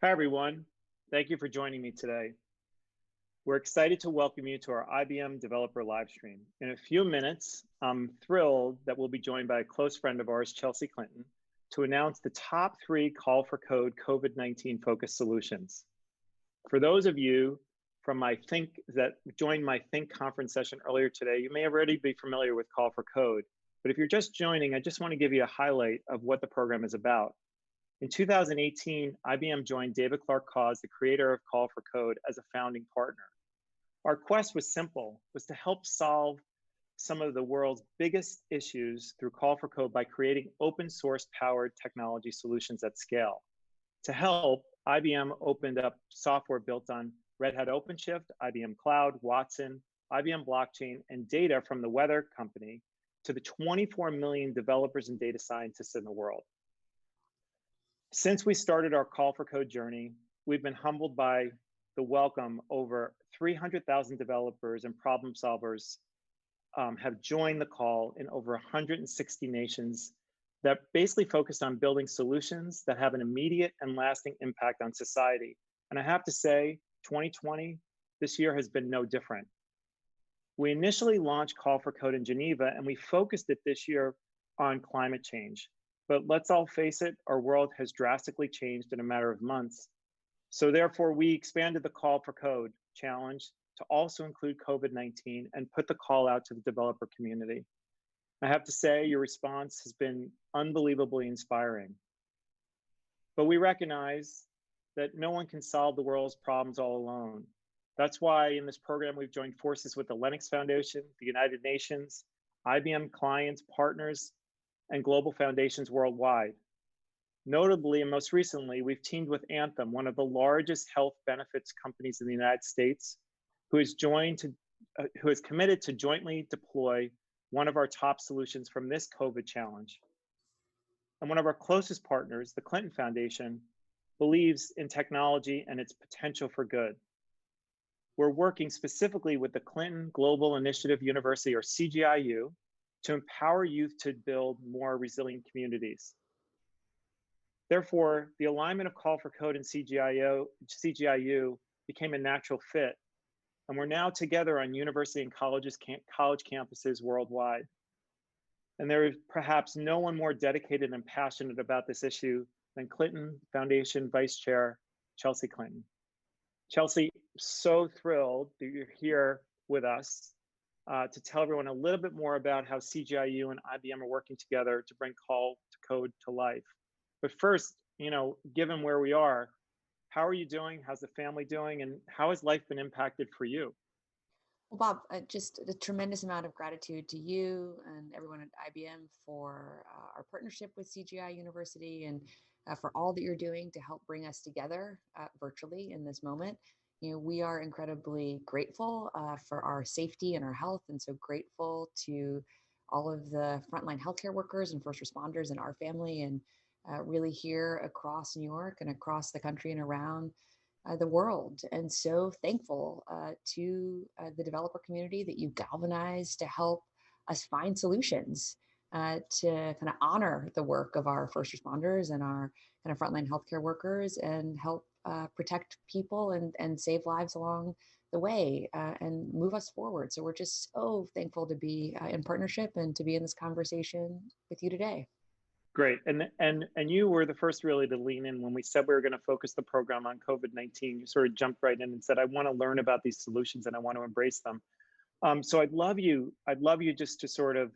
Hi, everyone. Thank you for joining me today. We're excited to welcome you to our IBM Developer Livestream. In a few minutes, I'm thrilled that we'll be joined by a close friend of ours, Chelsea Clinton, to announce the top 3 Call for Code COVID-19 focused solutions. For those of you from that joined my Think conference session earlier today, you may already be familiar with Call for Code. But if you're just joining, I just want to give you a highlight of what the program is about. In 2018, IBM joined David Clark-Cause, the creator of Call for Code, as a founding partner. Our quest was simple, was to help solve some of the world's biggest issues through Call for Code by creating open source powered technology solutions at scale. To help, IBM opened up software built on Red Hat OpenShift, IBM Cloud, Watson, IBM Blockchain, and data from the Weather Company to the 24 million developers and data scientists in the world. Since we started our Call for Code journey, we've been humbled by the welcome. Over 300,000 developers and problem solvers have joined the call in over 160 nations that basically focused on building solutions that have an immediate and lasting impact on society. And I have to say, 2020, this year has been no different. We initially launched Call for Code in Geneva, and we focused it this year on climate change. But let's all face it, our world has drastically changed in a matter of months. So therefore, we expanded the Call for Code challenge to also include COVID-19 and put the call out to the developer community. I have to say, your response has been unbelievably inspiring. But we recognize that no one can solve the world's problems all alone. That's why in this program, we've joined forces with the Linux Foundation, the United Nations, IBM clients, partners, and global foundations worldwide. Notably, and most recently, we've teamed with Anthem, one of the largest health benefits companies in the United States, who is committed to jointly deploy one of our top solutions from this COVID challenge. And one of our closest partners, the Clinton Foundation, believes in technology and its potential for good. We're working specifically with the Clinton Global Initiative University, or CGIU, to empower youth to build more resilient communities. Therefore, the alignment of Call for Code and CGIU became a natural fit. And we're now together on university and college campuses worldwide. And there is perhaps no one more dedicated and passionate about this issue than Clinton Foundation Vice Chair, Chelsea Clinton. Chelsea, so thrilled that you're here with us to tell everyone a little bit more about how CGIU and IBM are working together to bring Call to Code to life. But first, given where we are, how are you doing? How's the family doing? And how has life been impacted for you? Well, Bob, just a tremendous amount of gratitude to you and everyone at IBM for our partnership with CGI University and for all that you're doing to help bring us together virtually in this moment. We are incredibly grateful for our safety and our health, and so grateful to all of the frontline healthcare workers and first responders in our family, and really here across New York and across the country and around the world. And so thankful to the developer community that you galvanized to help us find solutions to kind of honor the work of our first responders and our kind of frontline healthcare workers and help protect people and save lives along the way and move us forward. So we're just so thankful to be in partnership and to be in this conversation with you today. Great, and you were the first really to lean in when we said we were going to focus the program on COVID-19. You sort of jumped right in and said, "I want to learn about these solutions and I want to embrace them." So I'd love you just to sort of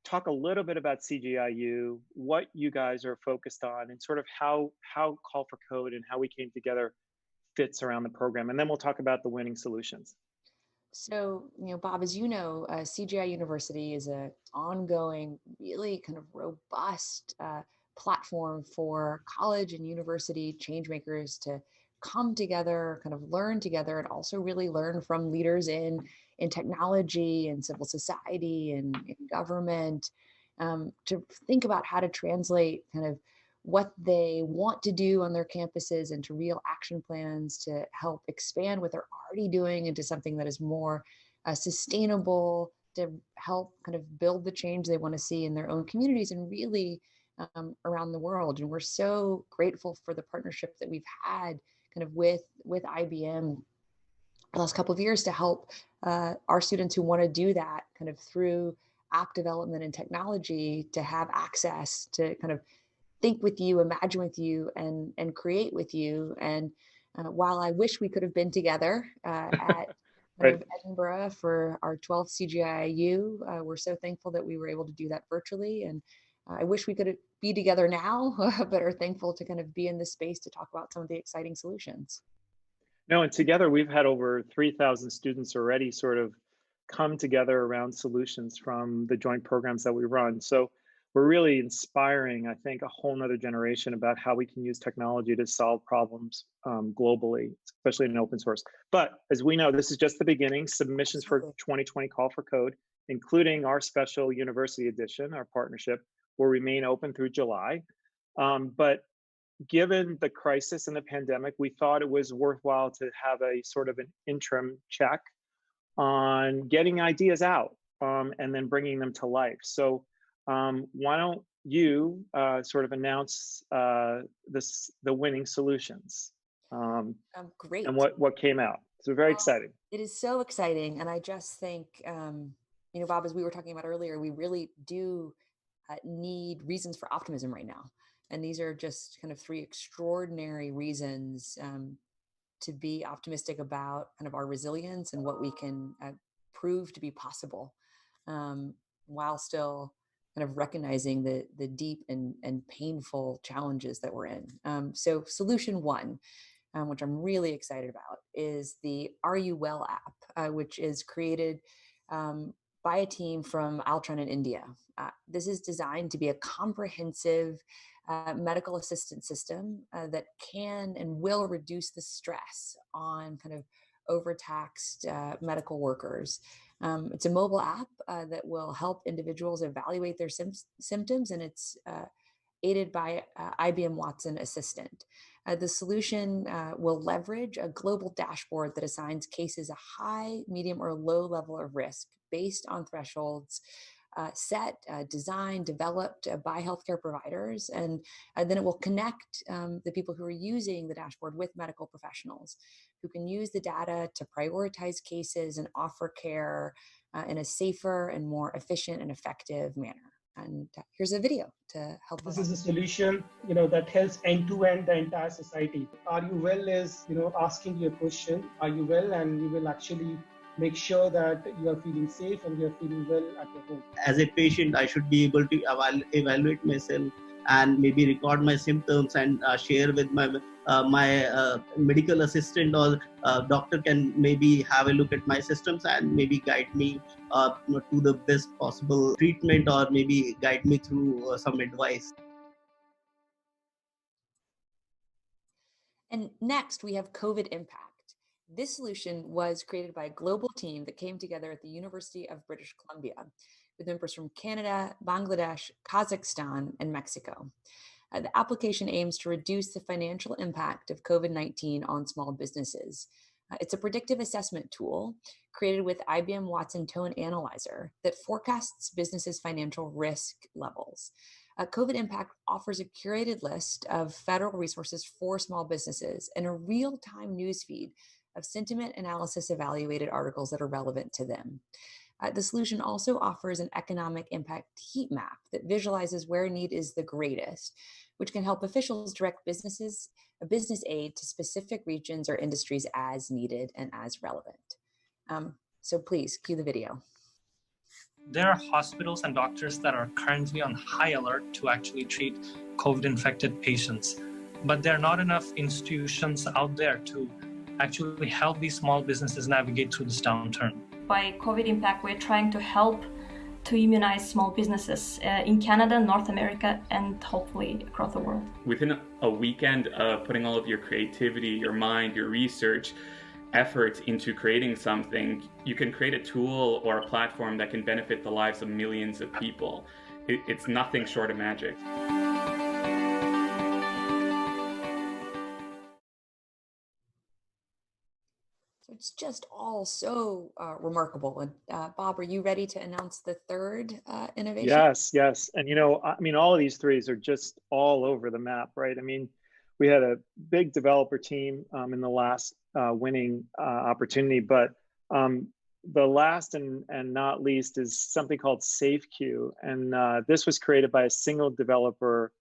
talk a little bit about CGIU, what you guys are focused on, and sort of how Call for Code and how we came together fits around the program, and then we'll talk about the winning solutions. So, Bob, as you know, CGI University is an ongoing, really kind of robust platform for college and university change makers to come together, kind of learn together, and also really learn from leaders in technology and civil society and in government to think about how to translate kind of what they want to do on their campuses into real action plans to help expand what they're already doing into something that is more sustainable, to help kind of build the change they want to see in their own communities and really around the world. And we're so grateful for the partnership that we've had kind of with IBM the last couple of years to help our students who want to do that kind of through app development and technology to have access to kind of think with you, imagine with you, and create with you. And while I wish we could have been together at Right. of Edinburgh for our 12th CGIU, we're so thankful that we were able to do that virtually. And I wish we could be together now, but are thankful to kind of be in this space to talk about some of the exciting solutions. No, and together we've had over 3,000 students already sort of come together around solutions from the joint programs that we run. So we're really inspiring, I think, a whole nother generation about how we can use technology to solve problems globally, especially in open source. But as we know, this is just the beginning. Submissions for 2020 Call for Code, including our special university edition, our partnership, will remain open through July. But given the crisis and the pandemic, we thought it was worthwhile to have a sort of an interim check on getting ideas out and then bringing them to life. So why don't you sort of announce the winning solutions Great. and what came out? So very exciting. It is so exciting. And I just think, Bob, as we were talking about earlier, we really do need reasons for optimism right now. And these are just kind of three extraordinary reasons to be optimistic about kind of our resilience and what we can prove to be possible, while still kind of recognizing the deep and painful challenges that we're in. So solution one, which I'm really excited about, is the Are You Well app, which is created by a team from Altran in India. This is designed to be a comprehensive medical assistance system that can and will reduce the stress on kind of overtaxed medical workers. It's a mobile app that will help individuals evaluate their symptoms, and it's aided by IBM Watson Assistant. The solution will leverage a global dashboard that assigns cases a high, medium, or low level of risk based on thresholds designed, developed by healthcare providers. And then it will connect the people who are using the dashboard with medical professionals who can use the data to prioritize cases and offer care in a safer and more efficient and effective manner. And here's a video to help. This is a solution, that helps end-to-end the entire society. Are you well is, asking you a question, are you well? And you will actually make sure that you are feeling safe and you are feeling well at your home. As a patient, I should be able to evaluate myself and maybe record my symptoms and share with my medical assistant or doctor can maybe have a look at my systems and maybe guide me to the best possible treatment or maybe guide me through some advice. And next, we have Kovat Impact. This solution was created by a global team that came together at the University of British Columbia with members from Canada, Bangladesh, Kazakhstan, and Mexico. The application aims to reduce the financial impact of COVID-19 on small businesses. It's a predictive assessment tool created with IBM Watson Tone Analyzer that forecasts businesses' financial risk levels. Kovat Impact offers a curated list of federal resources for small businesses and a real-time newsfeed of sentiment analysis evaluated articles that are relevant to them. The solution also offers an economic impact heat map that visualizes where need is the greatest, which can help officials direct business aid to specific regions or industries as needed and as relevant. So please cue the video. There are hospitals and doctors that are currently on high alert to actually treat COVID-infected patients, but there are not enough institutions out there to actually help these small businesses navigate through this downturn. By Kovat Impact, we're trying to help to immunize small businesses in Canada, North America, and hopefully across the world. Within a weekend of putting all of your creativity, your mind, your research, efforts into creating something, you can create a tool or a platform that can benefit the lives of millions of people. It's nothing short of magic. So it's just all so remarkable. And Bob, are you ready to announce the third innovation? Yes, yes. And, I mean, all of these threes are just all over the map, right? I mean, we had a big developer team in the last winning opportunity, but the last and not least is something called SafeQ. And this was created by a single developer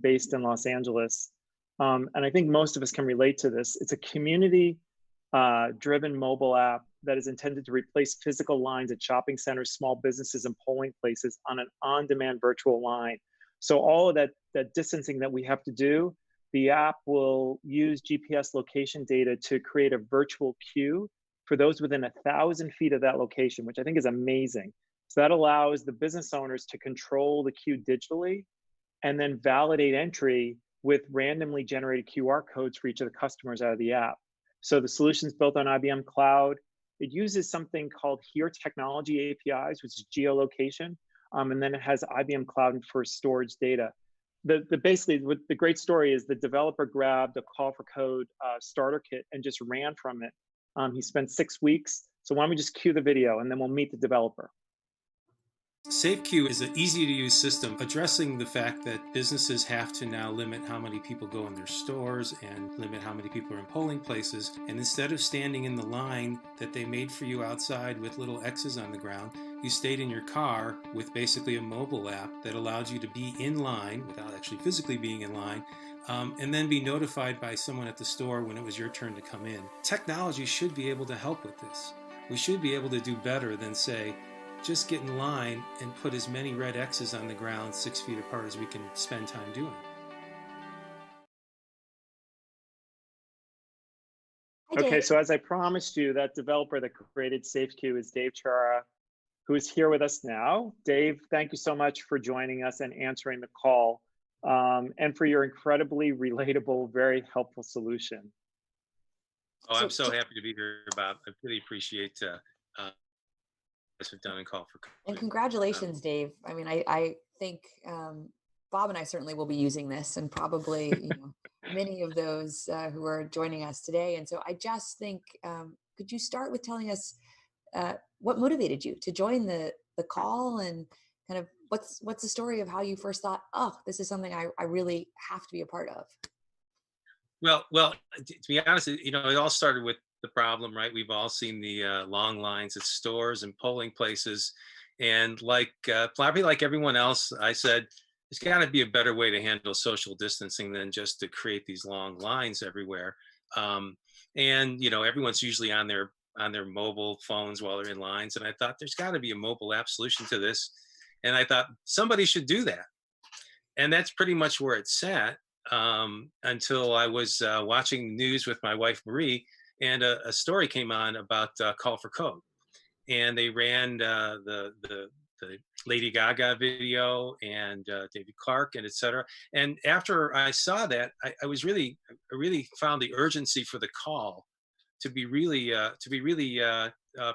based in Los Angeles. And I think most of us can relate to this. It's a community driven mobile app that is intended to replace physical lines at shopping centers, small businesses, and polling places on an on-demand virtual line. So all of that distancing that we have to do, the app will use GPS location data to create a virtual queue for those within 1,000 feet of that location, which I think is amazing. So that allows the business owners to control the queue digitally and then validate entry with randomly generated QR codes for each of the customers out of the app. So the solution's built on IBM Cloud. It uses something called Here Technology APIs, which is geolocation, and then it has IBM Cloud for storage data. Basically, what the great story is, the developer grabbed a call for code starter kit and just ran from it. He spent 6 weeks. So why don't we just cue the video and then we'll meet the developer. SafeQ is an easy-to-use system addressing the fact that businesses have to now limit how many people go in their stores and limit how many people are in polling places. And instead of standing in the line that they made for you outside with little X's on the ground, you stayed in your car with basically a mobile app that allowed you to be in line without actually physically being in line, and then be notified by someone at the store when it was your turn to come in. Technology should be able to help with this. We should be able to do better than say, just get in line and put as many red X's on the ground 6 feet apart as we can spend time doing. Okay, so as I promised you, that developer that created SafeQ is Dave Chura, who is here with us now. Dave, thank you so much for joining us and answering the call, and for your incredibly relatable, very helpful solution. Oh, I'm so happy to be here, Bob. I really appreciate have done and call for COVID. And congratulations, Dave. I mean, I think Bob and I certainly will be using this, and probably many of those who are joining us today. And so I just think, could you start with telling us what motivated you to join the call, and kind of what's the story of how you first thought, oh, this is something I really have to be a part of? Well, to be honest, it all started with the problem, right? We've all seen the long lines at stores and polling places, and probably like everyone else, I said there's got to be a better way to handle social distancing than just to create these long lines everywhere. And everyone's usually on their mobile phones while they're in lines, and I thought there's got to be a mobile app solution to this, and I thought somebody should do that, and that's pretty much where it sat until I was watching the news with my wife Marie. And a story came on about Call for Code, and they ran the Lady Gaga video and David Clark and etc. And after I saw that, I really found the urgency for the call to be really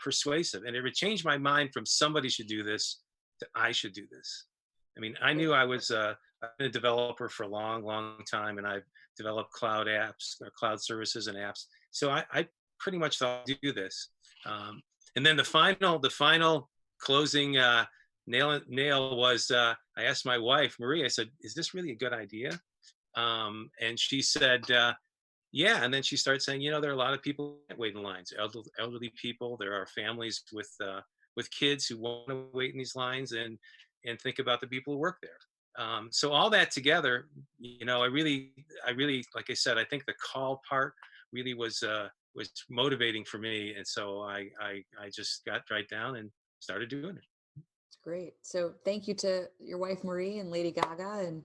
persuasive, and it would change my mind from somebody should do this to I should do this. I mean, I knew I've been a developer for a long time, and I've developed cloud apps, or cloud services and apps. So I pretty much thought I'd do this. And then the final closing nail was, I asked my wife, Marie, I said, is this really a good idea? And she said, yeah. And then she started saying, there are a lot of people who can't wait in lines, elderly people. There are families with kids who want to wait in these lines, and think about the people who work there. So all that together, I really, like I said, I think the call part really was motivating for me, and so I just got right down and started doing it. It's great. So thank you to your wife Marie and Lady Gaga, and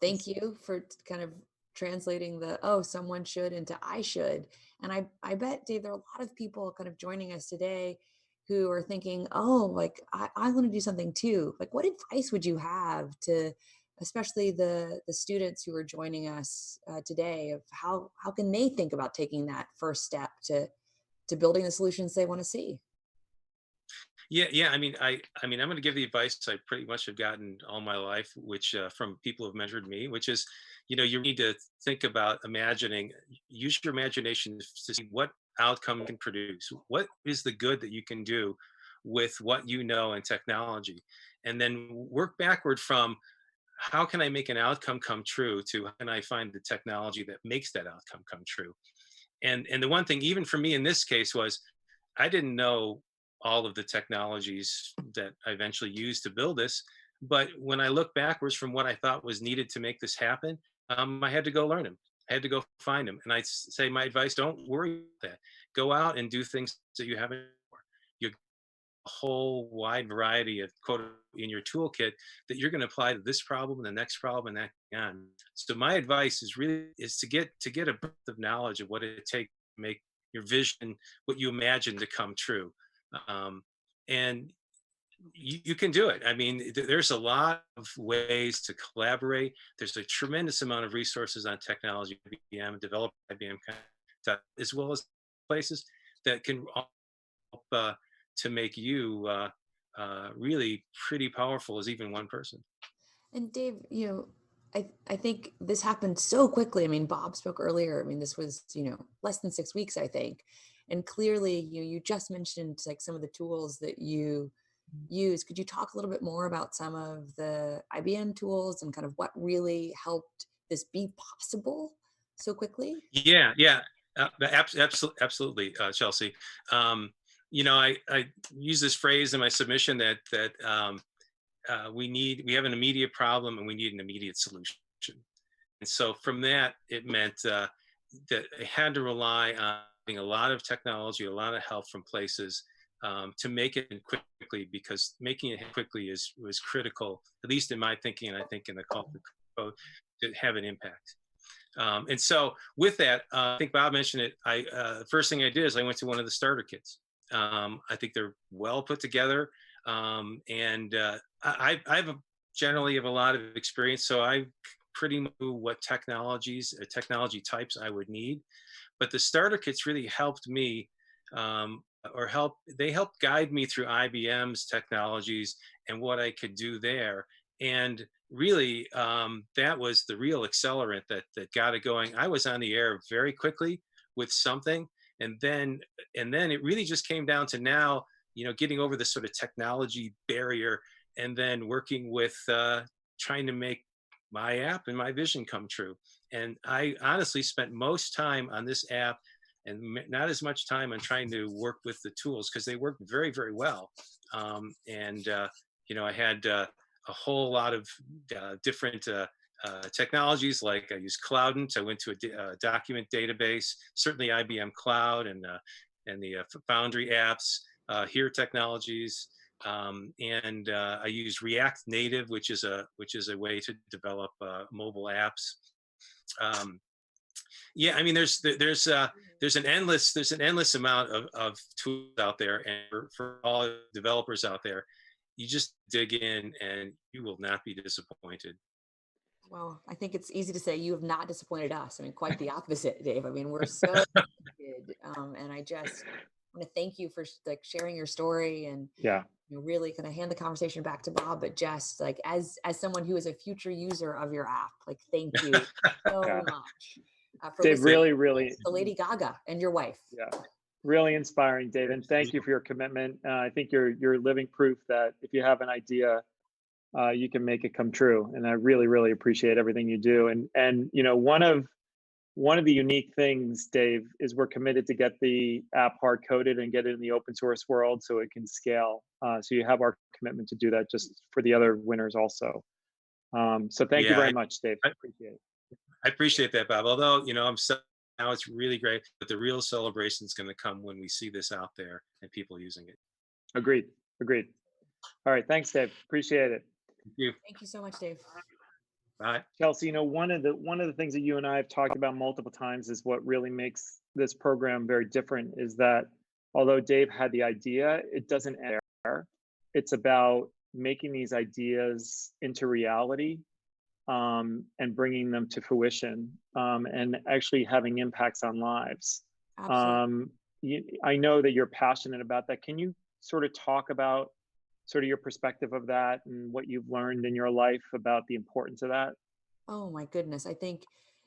thank you for kind of translating the someone should into I should. And I bet, Dave, there are a lot of people kind of joining us today who are thinking, I want to do something too. Like, what advice would you have to, especially the students who are joining us today, of how can they think about taking that first step to building the solutions they want to see? Yeah. I mean, I'm going to give the advice I pretty much have gotten all my life, which from people who've mentored me, which is, you need to think about use your imagination to see outcome you can produce? What is the good that you can do with what you know in technology? And then work backward from how can I make an outcome come true to how can I find the technology that makes that outcome come true? And the one thing, even for me in this case, was I didn't know all of the technologies that I eventually used to build this. But when I look backwards from what I thought was needed to make this happen, I had to go learn them. I had to go find them. And I'd say my advice, don't worry about that. Go out and do things that you haven't before. You a whole wide variety of code in your toolkit that you're going to apply to this problem, the next problem, and that on. So my advice is really is to get a breadth of knowledge of what it takes to make your vision, what you imagine, to come true. And you can do it. I mean, there's a lot of ways to collaborate. There's a tremendous amount of resources on technology, IBM, develop IBM, as well as places that can help to make you really pretty powerful as even one person. And Dave, I think this happened so quickly. I mean, Bob spoke earlier. I mean, this was, less than 6 weeks, I think. And clearly, you just mentioned like some of the tools that you use. Could you talk a little bit more about some of the IBM tools and kind of what really helped this be possible so quickly? Yeah, absolutely, Chelsea. I use this phrase in my submission that we have an immediate problem and we need an immediate solution. And so from that, it meant that I had to rely on having a lot of technology, a lot of help from places to make it quickly, because making it quickly was critical, at least in my thinking, and I think in the code, to have an impact. And so with that, I think Bob mentioned it. The first thing I did is I went to one of the starter kits. I think they're well put together, and I generally have a lot of experience, so I pretty much knew what technology types I would need. But the starter kits really helped me, they helped guide me through IBM's technologies and what I could do there. And really, that was the real accelerant that got it going. I was on the air very quickly with something, and then it really just came down to now, getting over this sort of technology barrier, and then working with trying to make my app and my vision come true. And I honestly spent most time on this app and not as much time on trying to work with the tools, because they work very, very well. I had a whole lot of different technologies, like I used Cloudant. I went to a document database, certainly IBM Cloud, and the Foundry apps, Here technologies, and I used React Native, which is a way to develop mobile apps. I mean, there's an endless amount of tools out there, and for all developers out there, you just dig in and you will not be disappointed. Well, I think it's easy to say you have not disappointed us. I mean, quite the opposite, Dave. I mean, we're so good, and I just want to thank you for like sharing your story, and really kind of hand the conversation back to Bob. But just like as someone who is a future user of your app, like thank you so much for Dave, really to Lady Gaga and your wife. Yeah, really inspiring, Dave, and thank you for your commitment. I think you're living proof that if you have an idea, you can make it come true. And I really appreciate everything you do. And one of the unique things, Dave, is we're committed to get the app hard coded and get it in the open source world so it can scale. So you have our commitment to do that just for the other winners also. So thank you very much, Dave. I appreciate it. I appreciate that, Bob. Although, now it's really great, but the real celebration is going to come when we see this out there and people using it. Agreed. All right. Thanks, Dave. Appreciate it. Thank you. Thank you so much, Dave. Bye. Chelsea, one of the things that you and I have talked about multiple times is what really makes this program very different is that although Dave had the idea, it doesn't end there. It's about making these ideas into reality, and bringing them to fruition, and actually having impacts on lives. I know that you're passionate about that. Can you sort of talk about sort of your perspective of that and what you've learned in your life about the importance of that? Oh my goodness. I think,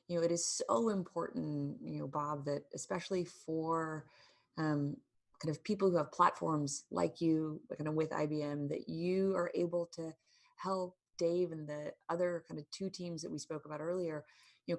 it is so important, Bob, that especially for kind of people who have platforms like you, kind of with IBM, that you are able to help Dave and the other kind of two teams that we spoke about earlier,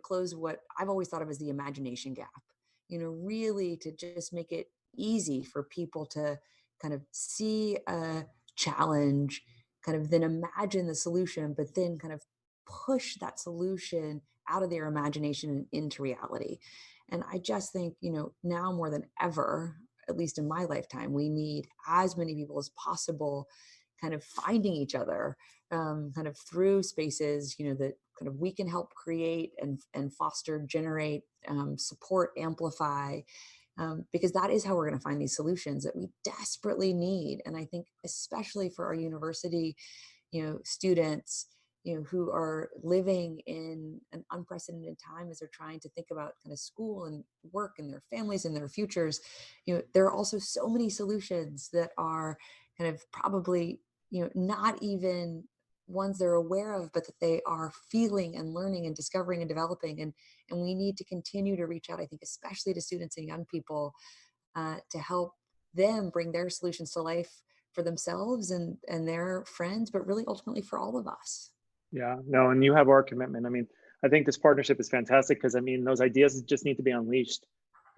close what I've always thought of as the imagination gap, really to just make it easy for people to kind of see a challenge, kind of then imagine the solution, but then kind of push that solution out of their imagination and into reality. And I just think, now more than ever, at least in my lifetime, we need as many people as possible kind of finding each other, kind of through spaces, that kind of we can help create and foster, generate, support, amplify, because that is how we're going to find these solutions that we desperately need. And I think especially for our university, students, who are living in an unprecedented time as they're trying to think about kind of school and work and their families and their futures, there are also so many solutions that are kind of probably, not even ones they're aware of, but that they are feeling and learning and discovering and developing. And we need to continue to reach out, I think, especially to students and young people, to help them bring their solutions to life for themselves and their friends, but really ultimately for all of us. Yeah, no, and you have our commitment. I mean, I think this partnership is fantastic because, I mean, those ideas just need to be unleashed.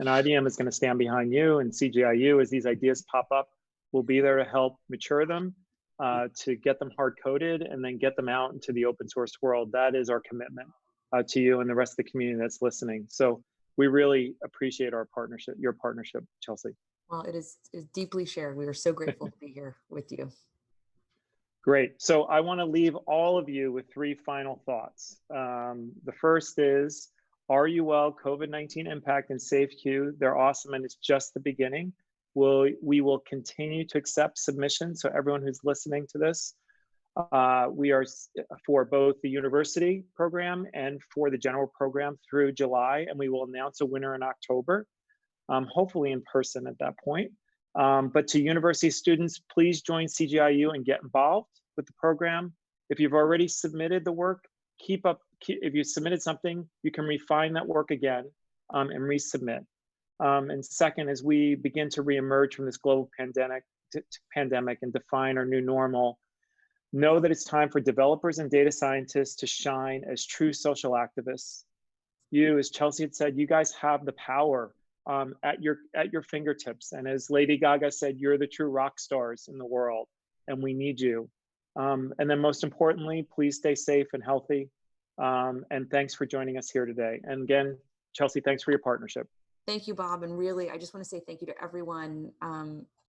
And IBM is going to stand behind you, and CGIU, as these ideas pop up, will be there to help mature them, to get them hard coded and then get them out into the open source world. That is our commitment to you and the rest of the community that's listening. So we really appreciate our partnership, your partnership, Chelsea. Well, it is deeply shared. We are so grateful to be here with you. Great. So I want to leave all of you with three final thoughts. The first is, are you well? COVID-19 Impact and SafeQ, they're awesome, and it's just the beginning. We will continue to accept submissions. So everyone who's listening to this, we are for both the university program and for the general program through July, and we will announce a winner in October, hopefully in person at that point. But to university students, please join CGIU and get involved with the program. If you've already submitted the work, if you submitted something, you can refine that work again and resubmit. And second, as we begin to reemerge from this global pandemic and define our new normal, know that it's time for developers and data scientists to shine as true social activists. You, as Chelsea had said, you guys have the power at your fingertips. And as Lady Gaga said, you're the true rock stars in the world, and we need you. And then most importantly, please stay safe and healthy. And thanks for joining us here today. And again, Chelsea, thanks for your partnership. Thank you, Bob. And really, I just want to say thank you to everyone